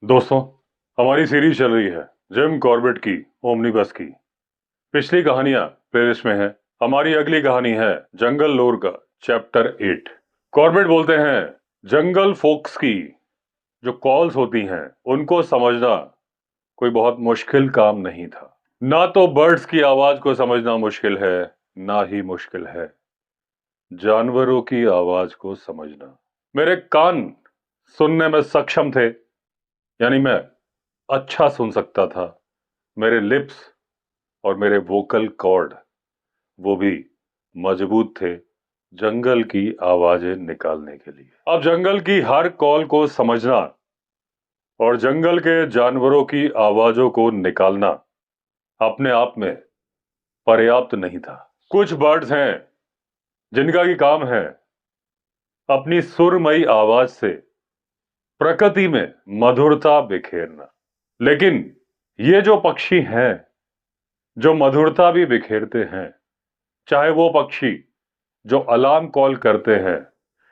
दोस्तों, हमारी सीरीज चल रही है जिम कॉर्बेट की ओमनीबस की। पिछली कहानियां प्लेलिस्ट में है। हमारी अगली कहानी है जंगल लोर का चैप्टर 8। कॉर्बेट बोलते हैं, जंगल फोक्स की जो कॉल्स होती हैं उनको समझना कोई बहुत मुश्किल काम नहीं था। ना तो बर्ड्स की आवाज को समझना मुश्किल है, ना ही मुश्किल है जानवरों की आवाज को समझना। मेरे कान सुनने में सक्षम थे, यानी मैं अच्छा सुन सकता था। मेरे लिप्स और मेरे वोकल कॉर्ड वो भी मजबूत थे जंगल की आवाजें निकालने के लिए। अब जंगल की हर कॉल को समझना और जंगल के जानवरों की आवाजों को निकालना अपने आप में पर्याप्त नहीं था। कुछ बर्ड्स हैं जिनका की काम है अपनी सुरमई आवाज से प्रकृति में मधुरता बिखेरना, लेकिन ये जो पक्षी हैं जो मधुरता भी बिखेरते हैं, चाहे वो पक्षी जो अलार्म कॉल करते हैं,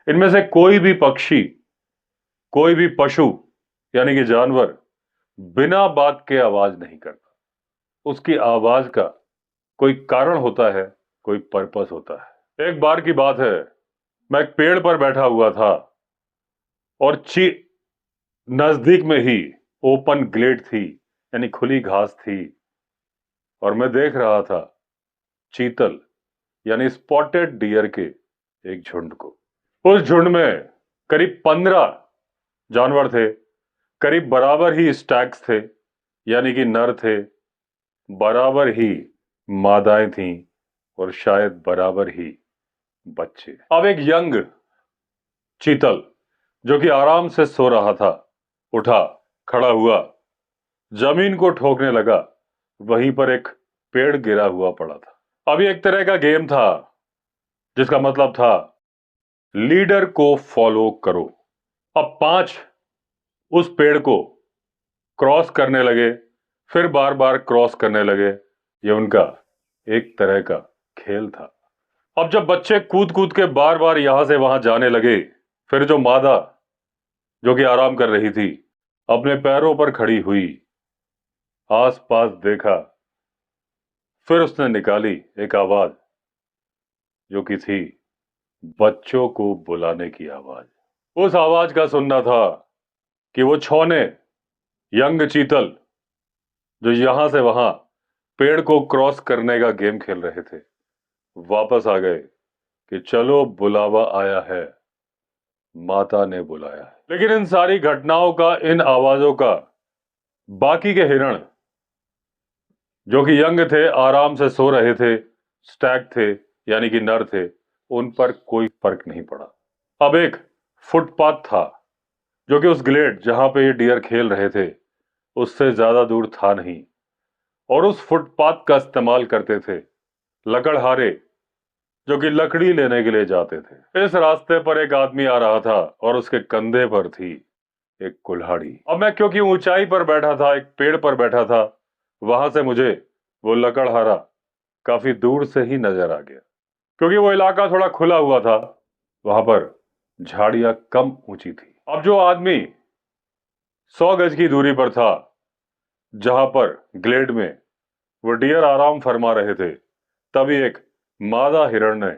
इनमें से कोई भी पक्षी, कोई भी पशु यानी कि जानवर बिना बात के आवाज नहीं करता। उसकी आवाज का कोई कारण होता है, कोई पर्पस होता है। एक बार की बात है, मैं एक पेड़ पर बैठा हुआ था और नजदीक में ही ओपन ग्लेड थी, यानी खुली घास थी, और मैं देख रहा था चीतल यानी स्पॉटेड डियर के एक झुंड को। उस झुंड में करीब 15 जानवर थे। करीब बराबर ही स्टैग्स थे, यानी कि नर थे, बराबर ही मादाएं थीं, और शायद बराबर ही बच्चे। अब एक यंग चीतल जो कि आराम से सो रहा था उठा, खड़ा हुआ, जमीन को ठोकने लगा। वहीं पर एक पेड़ गिरा हुआ पड़ा था। अब ये एक तरह का गेम था जिसका मतलब था लीडर को फॉलो करो। अब 5 उस पेड़ को क्रॉस करने लगे, फिर बार बार क्रॉस करने लगे। ये उनका एक तरह का खेल था। अब जब बच्चे कूद कूद के बार बार यहां से वहां जाने लगे, फिर जो मादा जो कि आराम कर रही थी अपने पैरों पर खड़ी हुई, आस पास देखा, फिर उसने निकाली एक आवाज जो कि थी बच्चों को बुलाने की आवाज। उस आवाज का सुनना था कि वो छौने यंग चीतल जो यहां से वहां पेड़ को क्रॉस करने का गेम खेल रहे थे, वापस आ गए कि चलो बुलावा आया है, माता ने बुलाया है। लेकिन इन सारी घटनाओं का, इन आवाजों का बाकी के हिरण जो कि यंग थे, आराम से सो रहे थे, स्टैग थे यानी कि नर थे, उन पर कोई फर्क नहीं पड़ा। अब एक फुटपाथ था जो कि उस ग्लेड जहां पे ये डियर खेल रहे थे उससे ज्यादा दूर था नहीं, और उस फुटपाथ का इस्तेमाल करते थे लकड़हारे जो कि लकड़ी लेने के लिए जाते थे। इस रास्ते पर एक आदमी आ रहा था और उसके कंधे पर थी एक कुल्हाड़ी। अब मैं क्योंकि ऊंचाई पर बैठा था, एक पेड़ पर बैठा था, वहां से मुझे वो लकड़हारा काफी दूर से ही नजर आ गया। क्योंकि वो इलाका थोड़ा खुला हुआ था, वहां पर झाड़ियां कम ऊंची थी। अब जो आदमी 100 गज की दूरी पर था, जहां पर ग्लेड में वो डियर आराम फरमा रहे थे, तभी एक मादा हिरण ने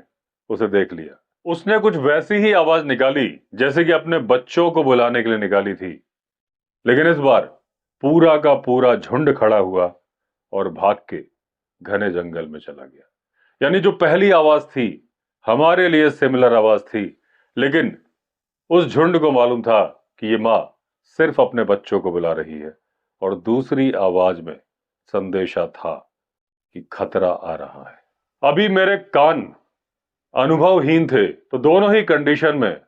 उसे देख लिया। उसने कुछ वैसी ही आवाज निकाली जैसे कि अपने बच्चों को बुलाने के लिए निकाली थी, लेकिन इस बार पूरा का पूरा झुंड खड़ा हुआ और भाग के घने जंगल में चला गया। यानी जो पहली आवाज थी हमारे लिए सिमिलर आवाज थी, लेकिन उस झुंड को मालूम था कि ये मां सिर्फ अपने बच्चों को बुला रही है, और दूसरी आवाज में संदेशा था कि खतरा आ रहा है। अभी मेरे कान अनुभवहीन थे, तो दोनों ही कंडीशन में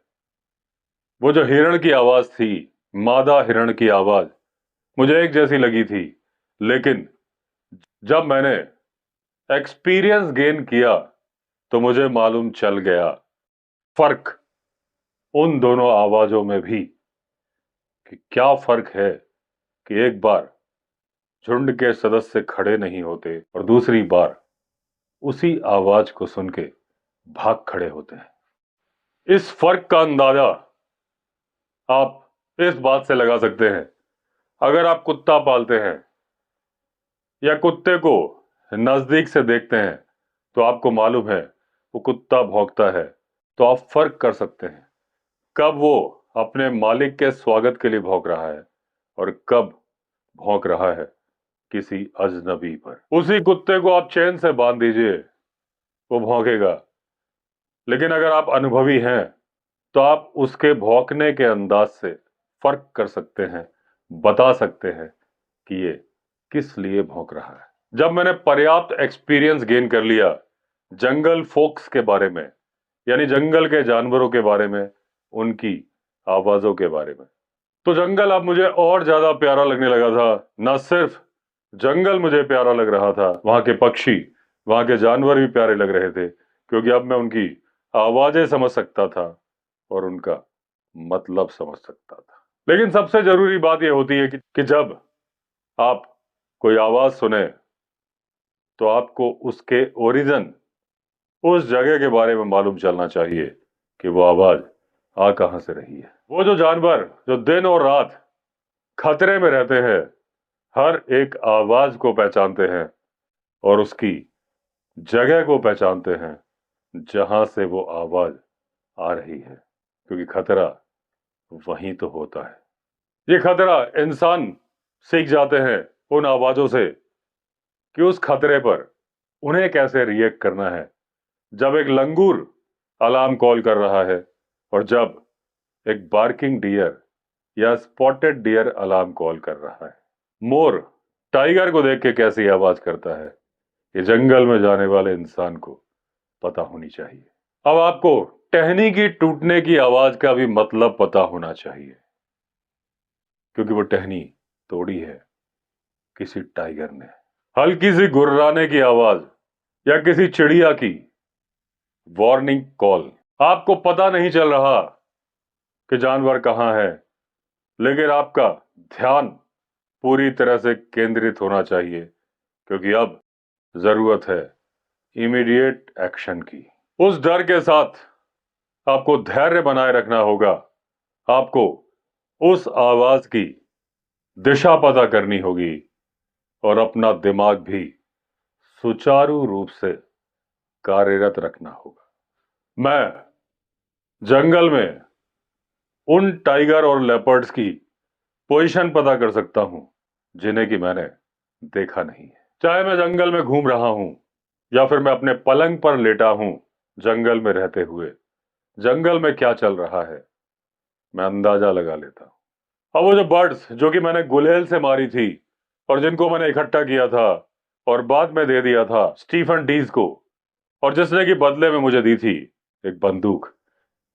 वो जो हिरण की आवाज थी, मादा हिरण की आवाज, मुझे एक जैसी लगी थी। लेकिन जब मैंने एक्सपीरियंस गेन किया तो मुझे मालूम चल गया फर्क उन दोनों आवाजों में भी, कि क्या फर्क है कि एक बार झुंड के सदस्य खड़े नहीं होते और दूसरी बार उसी आवाज को सुन के भाग खड़े होते हैं। इस फर्क का अंदाजा आप इस बात से लगा सकते हैं अगर आप कुत्ता पालते हैं या कुत्ते को नजदीक से देखते हैं तो आपको मालूम है वो कुत्ता भौंकता है, तो आप फर्क कर सकते हैं कब वो अपने मालिक के स्वागत के लिए भौंक रहा है और कब भौंक रहा है किसी अजनबी पर। उसी कुत्ते को आप चैन से बांध दीजिए, वो भौंकेगा। लेकिन अगर आप अनुभवी हैं तो आप उसके भौंकने के अंदाज से फर्क कर सकते हैं, बता सकते हैं कि ये किस लिए भौंक रहा है। जब मैंने पर्याप्त एक्सपीरियंस गेन कर लिया जंगल फोक्स के बारे में, यानी जंगल के जानवरों के बारे में, उनकी आवाजों के बारे में, तो जंगल अब मुझे और ज्यादा प्यारा लगने लगा था। न सिर्फ जंगल मुझे प्यारा लग रहा था, वहां के पक्षी, वहां के जानवर भी प्यारे लग रहे थे, क्योंकि अब मैं उनकी आवाजें समझ सकता था और उनका मतलब समझ सकता था। लेकिन सबसे जरूरी बात यह होती है कि जब आप कोई आवाज सुने तो आपको उसके ओरिजिन, उस जगह के बारे में मालूम चलना चाहिए कि वो आवाज आ कहां से रही है। वो जो जानवर जो दिन और रात खतरे में रहते हैं, हर एक आवाज को पहचानते हैं और उसकी जगह को पहचानते हैं जहां से वो आवाज आ रही है, क्योंकि खतरा वहीं तो होता है। ये खतरा इंसान सीख जाते हैं उन आवाजों से कि उस खतरे पर उन्हें कैसे रिएक्ट करना है। जब एक लंगूर अलार्म कॉल कर रहा है और जब एक बार्किंग डियर या स्पॉटेड डियर अलार्म कॉल कर रहा है। मोर टाइगर को देख के कैसी आवाज करता है, ये जंगल में जाने वाले इंसान को पता होनी चाहिए। अब आपको टहनी की टूटने की आवाज का भी मतलब पता होना चाहिए, क्योंकि वो टहनी तोड़ी है किसी टाइगर ने। हल्की सी गुर्राने की आवाज या किसी चिड़िया की वार्निंग कॉल, आपको पता नहीं चल रहा कि जानवर कहां है, लेकिन आपका ध्यान पूरी तरह से केंद्रित होना चाहिए, क्योंकि अब जरूरत है इमीडिएट एक्शन की। उस डर के साथ आपको धैर्य बनाए रखना होगा। आपको उस आवाज की दिशा पता करनी होगी और अपना दिमाग भी सुचारू रूप से कार्यरत रखना होगा। मैं जंगल में उन टाइगर और लेपर्ड्स की पोजीशन पता कर सकता हूं जिन्हें कि मैंने देखा नहीं है। चाहे मैं जंगल में घूम रहा हूं या फिर मैं अपने पलंग पर लेटा हूं, जंगल में रहते हुए जंगल में क्या चल रहा है मैं अंदाजा लगा लेता हूं। अब वो जो बर्ड्स जो कि मैंने गुलेल से मारी थी और जिनको मैंने इकट्ठा किया था और बाद में दे दिया था स्टीफन डीज को, और जिसने कि बदले में मुझे दी थी एक बंदूक,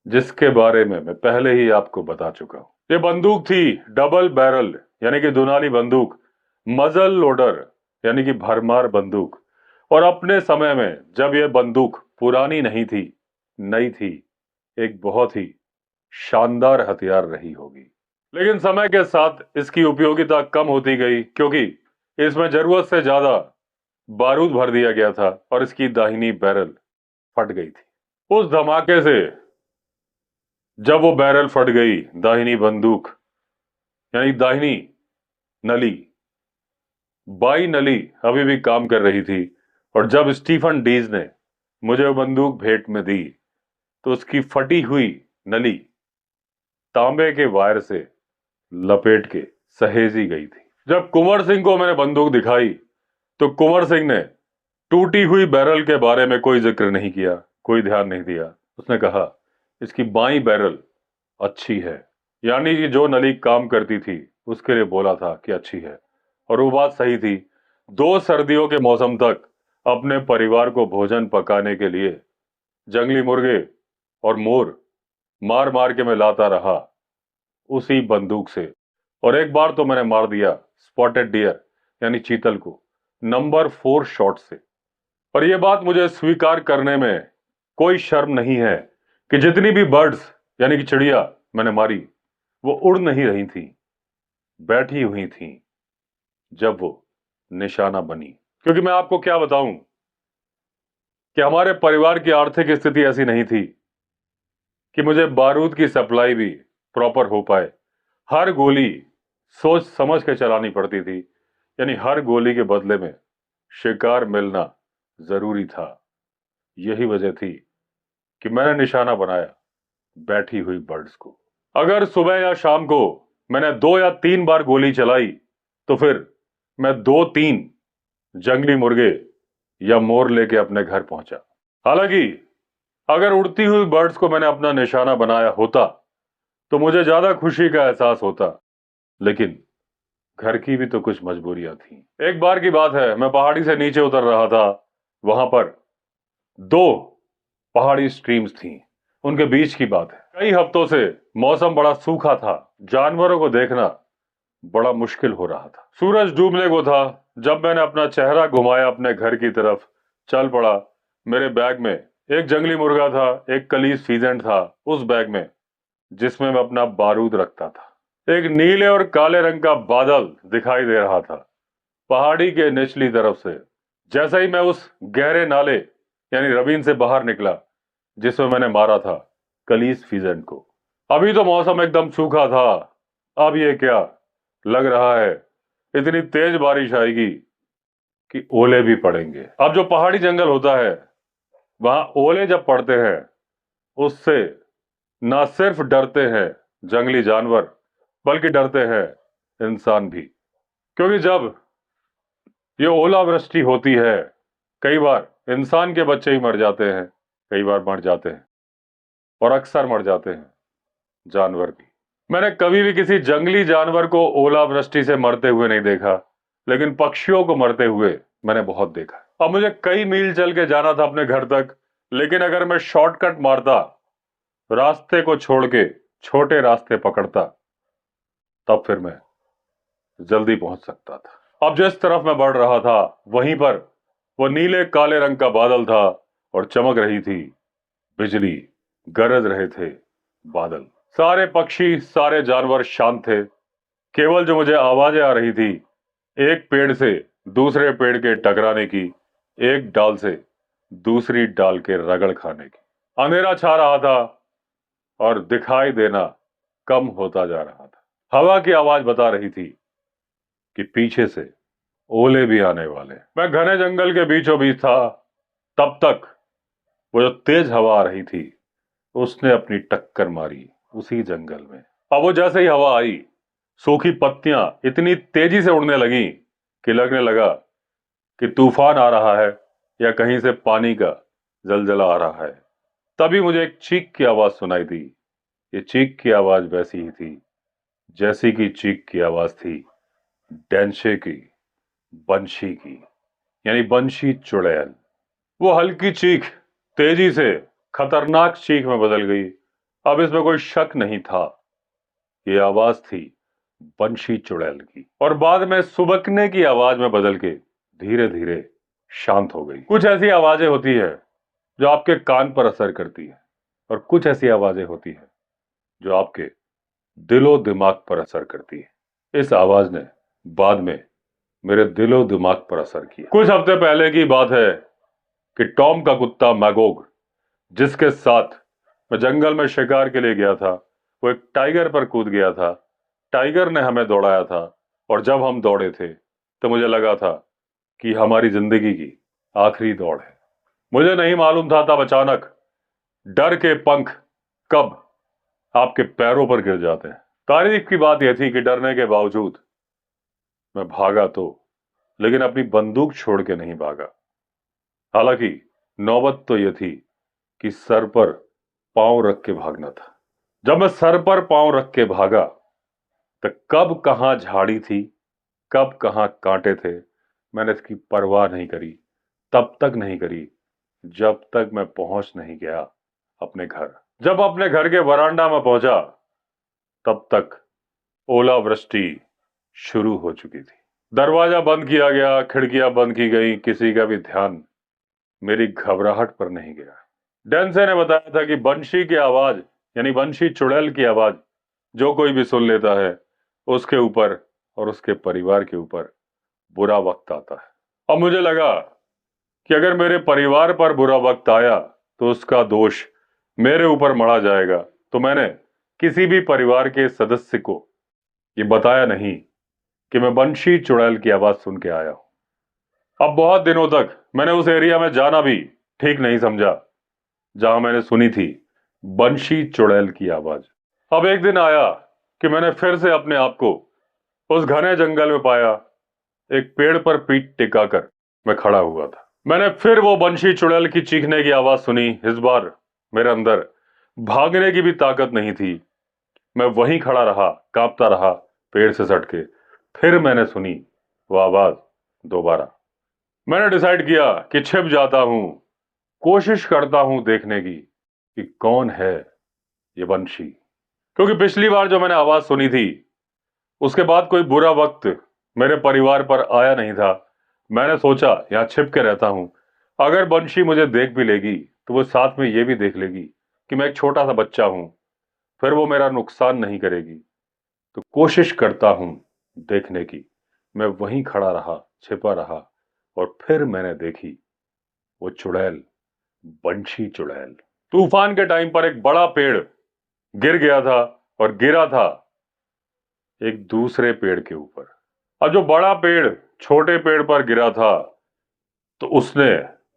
जिसके बारे में मैं पहले ही आपको बता चुका हूं। ये बंदूक थी डबल बैरल, यानी कि दुनाली बंदूक, मजल लोडर यानी कि भरमार बंदूक। और अपने समय में जब यह बंदूक पुरानी नहीं थी, नई थी, एक बहुत ही शानदार हथियार रही होगी। लेकिन समय के साथ इसकी उपयोगिता कम होती गई, क्योंकि इसमें जरूरत से ज्यादा बारूद भर दिया गया था और इसकी दाहिनी बैरल फट गई थी। उस धमाके से जब वो बैरल फट गई, दाहिनी बंदूक यानी दाहिनी नली, बाई नली अभी भी काम कर रही थी, और जब स्टीफन डीज ने मुझे वो बंदूक भेंट में दी तो उसकी फटी हुई नली तांबे के वायर से लपेट के सहेजी गई थी। जब कुंवर सिंह को मैंने बंदूक दिखाई तो कुंवर सिंह ने टूटी हुई बैरल के बारे में कोई जिक्र नहीं किया, कोई ध्यान नहीं दिया। उसने कहा इसकी बाई बैरल अच्छी है, यानी कि जो नली काम करती थी उसके लिए बोला था कि अच्छी है, और वो बात सही थी। 2 सर्दियों के मौसम तक अपने परिवार को भोजन पकाने के लिए जंगली मुर्गे और मोर मार मार के मैं लाता रहा उसी बंदूक से, और एक बार तो मैंने मार दिया स्पॉटेड डियर यानी चीतल को नंबर 4 शॉट से। और यह बात मुझे स्वीकार करने में कोई शर्म नहीं है कि जितनी भी बर्ड्स यानी कि चिड़िया मैंने मारी, वो उड़ नहीं रही थी, बैठी हुई थी जब वो निशाना बनी। क्योंकि मैं आपको क्या बताऊं कि हमारे परिवार की आर्थिक स्थिति ऐसी नहीं थी कि मुझे बारूद की सप्लाई भी प्रॉपर हो पाए। हर गोली सोच समझ के चलानी पड़ती थी, यानी हर गोली के बदले में शिकार मिलना जरूरी था। यही वजह थी कि मैंने निशाना बनाया बैठी हुई बर्ड्स को। अगर सुबह या शाम को मैंने 2 या 3 बार गोली चलाई तो फिर मैं 2-3 जंगली मुर्गे या मोर लेके अपने घर पहुंचा। हालांकि अगर उड़ती हुई बर्ड्स को मैंने अपना निशाना बनाया होता तो मुझे ज्यादा खुशी का एहसास होता, लेकिन घर की भी तो कुछ मजबूरियां थी। एक बार की बात है, मैं पहाड़ी से नीचे उतर रहा था। वहां पर 2 पहाड़ी स्ट्रीम्स थी। उनके बीच की बात है। कई हफ्तों से मौसम बड़ा सूखा था, जानवरों को देखना बड़ा मुश्किल हो रहा था। सूरज डूबने को था जब मैंने अपना चेहरा घुमाया अपने घर की तरफ, चल पड़ा। मेरे बैग में एक जंगली मुर्गा था, एक कलीस फीजेंट था उस बैग में जिसमें मैं अपना बारूद रखता था। एक नीले और काले रंग का बादल दिखाई दे रहा था पहाड़ी के निचली तरफ से। जैसे ही मैं उस गहरे नाले यानी रवीन से बाहर निकला जिसमें मैंने मारा था कलीस फीजेंट को। अभी तो मौसम एकदम सूखा था। अब ये क्या लग रहा है, इतनी तेज बारिश आएगी कि ओले भी पड़ेंगे। अब जो पहाड़ी जंगल होता है वहां ओले जब पड़ते हैं उससे ना सिर्फ डरते हैं जंगली जानवर बल्कि डरते हैं इंसान भी, क्योंकि जब ये ओलावृष्टि होती है कई बार इंसान के बच्चे ही मर जाते हैं, कई बार मर जाते हैं और अक्सर मर जाते हैं जानवर भी। मैंने कभी भी किसी जंगली जानवर को ओलावृष्टि से मरते हुए नहीं देखा, लेकिन पक्षियों को मरते हुए मैंने बहुत देखा। अब मुझे कई मील चल के जाना था अपने घर तक, लेकिन अगर मैं शॉर्टकट मारता, रास्ते को छोड़ के छोटे रास्ते पकड़ता, तब फिर मैं जल्दी पहुंच सकता था। अब जिस तरफ मैं बढ़ रहा था वहीं पर वो नीले काले रंग का बादल था और चमक रही थी बिजली, गरज रहे थे बादल। सारे पक्षी, सारे जानवर शांत थे। केवल जो मुझे आवाजें आ रही थी एक पेड़ से दूसरे पेड़ के टकराने की, एक डाल से दूसरी डाल के रगड़ खाने की। अंधेरा छा रहा था और दिखाई देना कम होता जा रहा था। हवा की आवाज बता रही थी कि पीछे से ओले भी आने वाले। मैं घने जंगल के बीचों बीच था, तब तक वो जो तेज हवा आ रही थी उसने अपनी टक्कर मारी उसी जंगल में। अब वो जैसे ही हवा आई, सूखी पत्तियां इतनी तेजी से उड़ने लगी कि लगने लगा कि तूफान आ रहा है या कहीं से पानी का जलजला आ रहा है। तभी मुझे एक चीख की आवाज सुनाई दी। ये चीख की आवाज वैसी ही थी जैसी की चीख की आवाज थी डेंशे की, बंशी की, यानी बंशी चुड़ैल। वो हल्की चीख तेजी से खतरनाक चीख में बदल गई। अब इसमें कोई शक नहीं था, ये आवाज थी बंशी चुड़ैल की, और बाद में सुबकने की आवाज में बदल के धीरे धीरे शांत हो गई। कुछ ऐसी आवाजें होती है जो आपके कान पर असर करती है और कुछ ऐसी आवाजें होती है जो आपके दिलो दिमाग पर असर करती है। इस आवाज ने बाद में मेरे दिलो दिमाग पर असर किया। कुछ हफ्ते पहले की बात है कि टॉम का कुत्ता मैगोग, जिसके साथ मैं जंगल में शिकार के लिए गया था, वो एक टाइगर पर कूद गया था। टाइगर ने हमें दौड़ाया था और जब हम दौड़े थे तो मुझे लगा था कि हमारी जिंदगी की आखिरी दौड़ है। मुझे नहीं मालूम था तब अचानक डर के पंख कब आपके पैरों पर गिर जाते हैं। तारीफ की बात यह थी कि डरने के बावजूद मैं भागा तो, लेकिन अपनी बंदूक छोड़ के नहीं भागा। हालांकि नौबत तो यह थी कि सर पर पांव रख के भागना था। जब मैं सर पर पांव रख के भागा तो कब कहां झाड़ी थी, कब कहां कांटे थे, मैंने इसकी परवाह नहीं करी। तब तक नहीं करी जब तक मैं पहुंच नहीं गया अपने घर। जब अपने घर के वरांडा में पहुंचा तब तक ओलावृष्टि शुरू हो चुकी थी। दरवाजा बंद किया गया, खिड़कियां बंद की गई, किसी का भी ध्यान मेरी घबराहट पर नहीं गया। डेंसे ने बताया था कि बंशी की आवाज यानी बंशी चुड़ैल की आवाज जो कोई भी सुन लेता है उसके ऊपर और उसके परिवार के ऊपर बुरा वक्त आता है। अब मुझे लगा कि अगर मेरे परिवार पर बुरा वक्त आया तो उसका दोष मेरे ऊपर मढ़ा जाएगा, तो मैंने किसी भी परिवार के सदस्य को ये बताया नहीं कि मैं बंशी चुड़ैल की आवाज सुन के आया हूं। अब बहुत दिनों तक मैंने उस एरिया में जाना भी ठीक नहीं समझा जहां मैंने सुनी थी बंशी चुड़ैल की आवाज। अब एक दिन आया कि मैंने फिर से अपने आप को उस घने जंगल में पाया। एक पेड़ पर पीठ टिकाकर मैं खड़ा हुआ था। मैंने फिर वो बंशी चुड़ैल की चीखने की आवाज सुनी। इस बार मेरे अंदर भागने की भी ताकत नहीं थी। मैं वहीं खड़ा रहा, कांपता रहा, पेड़ से सटके। फिर मैंने सुनी वो आवाज दोबारा। मैंने डिसाइड किया कि छिप जाता हूं, कोशिश करता हूं देखने की कि कौन है ये बंशी। क्योंकि पिछली बार जो मैंने आवाज सुनी थी उसके बाद कोई बुरा वक्त मेरे परिवार पर आया नहीं था। मैंने सोचा यहां छिप के रहता हूं, अगर बंशी मुझे देख भी लेगी तो वो साथ में ये भी देख लेगी कि मैं एक छोटा सा बच्चा हूं, फिर वो मेरा नुकसान नहीं करेगी। तो कोशिश करता हूं देखने की। मैं वहीं खड़ा रहा, छिपा रहा, और फिर मैंने देखी वो चुड़ैल, बंशी चुड़ैल। तूफान के टाइम पर एक बड़ा पेड़ गिर गया था और गिरा था एक दूसरे पेड़ के ऊपर। अब जो बड़ा पेड़ छोटे पेड़ पर गिरा था तो उसने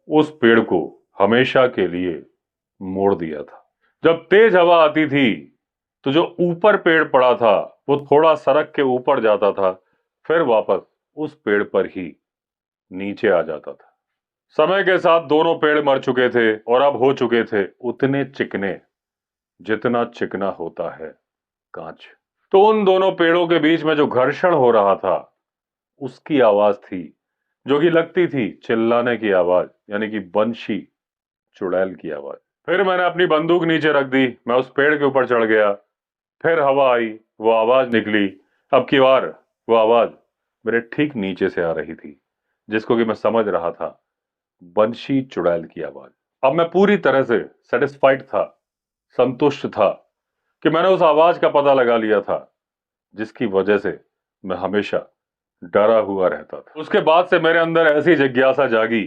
उस पेड़ को हमेशा के लिए मोड़ दिया था। जब तेज हवा आती थी तो जो ऊपर पेड़ पड़ा था वो थोड़ा सरक के ऊपर जाता था, फिर वापस उस पेड़ पर ही नीचे आ जाता था। समय के साथ दोनों पेड़ मर चुके थे और अब हो चुके थे उतने चिकने जितना चिकना होता है कांच। तो उन दोनों पेड़ों के बीच में जो घर्षण हो रहा था उसकी आवाज थी, जो कि लगती थी चिल्लाने की आवाज, यानी कि बंशी चुड़ैल की आवाज। फिर मैंने अपनी बंदूक नीचे रख दी, मैं उस पेड़ के ऊपर चढ़ गया। फिर हवा आई, वो आवाज निकली। अब की बार वो आवाज मेरे ठीक नीचे से आ रही थी, जिसको कि मैं समझ रहा था बंशी चुड़ैल की आवाज। अब मैं पूरी तरह से सेटिस्फाइड था, संतुष्ट था कि मैंने उस आवाज का पता लगा लिया था जिसकी वजह से मैं हमेशा डरा हुआ रहता था। उसके बाद से मेरे अंदर ऐसी जिज्ञासा जागी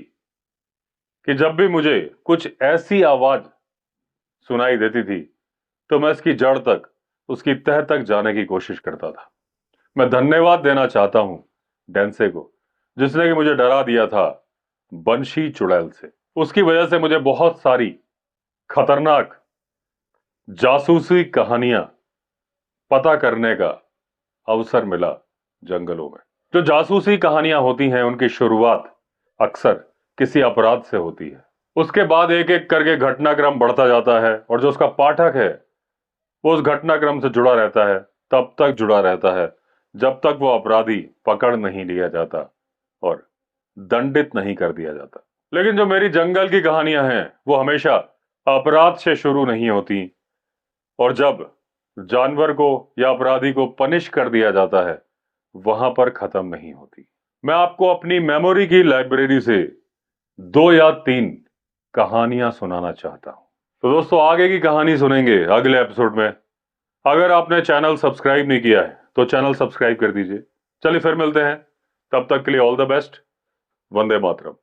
कि जब भी मुझे कुछ ऐसी आवाज सुनाई देती थी तो मैं इसकी जड़ तक, उसकी तह तक जाने की कोशिश करता था। मैं धन्यवाद देना चाहता हूं डेंसे को, जिसने कि मुझे डरा दिया था बंशी चुड़ैल से। उसकी वजह से मुझे बहुत सारी खतरनाक जासूसी कहानियां पता करने का अवसर मिला जंगलों में। जो जासूसी कहानियां होती हैं उनकी शुरुआत अक्सर किसी अपराध से होती है। उसके बाद एक एक करके घटनाक्रम बढ़ता जाता है और जो उसका पाठक है वो उस घटनाक्रम से जुड़ा रहता है, तब तक जुड़ा रहता है जब तक वो अपराधी पकड़ नहीं लिया जाता और दंडित नहीं कर दिया जाता। लेकिन जो मेरी जंगल की कहानियां हैं वो हमेशा अपराध से शुरू नहीं होती, और जब जानवर को या अपराधी को पनिश कर दिया जाता है वहां पर खत्म नहीं होती। मैं आपको अपनी मेमोरी की लाइब्रेरी से 2 या 3 कहानियां सुनाना चाहता हूं। तो दोस्तों आगे की कहानी सुनेंगे अगले एपिसोड में। अगर आपने चैनल सब्सक्राइब नहीं किया है तो चैनल सब्सक्राइब कर दीजिए। चलिए फिर मिलते हैं, तब तक के लिए all the best. Vande Mataram.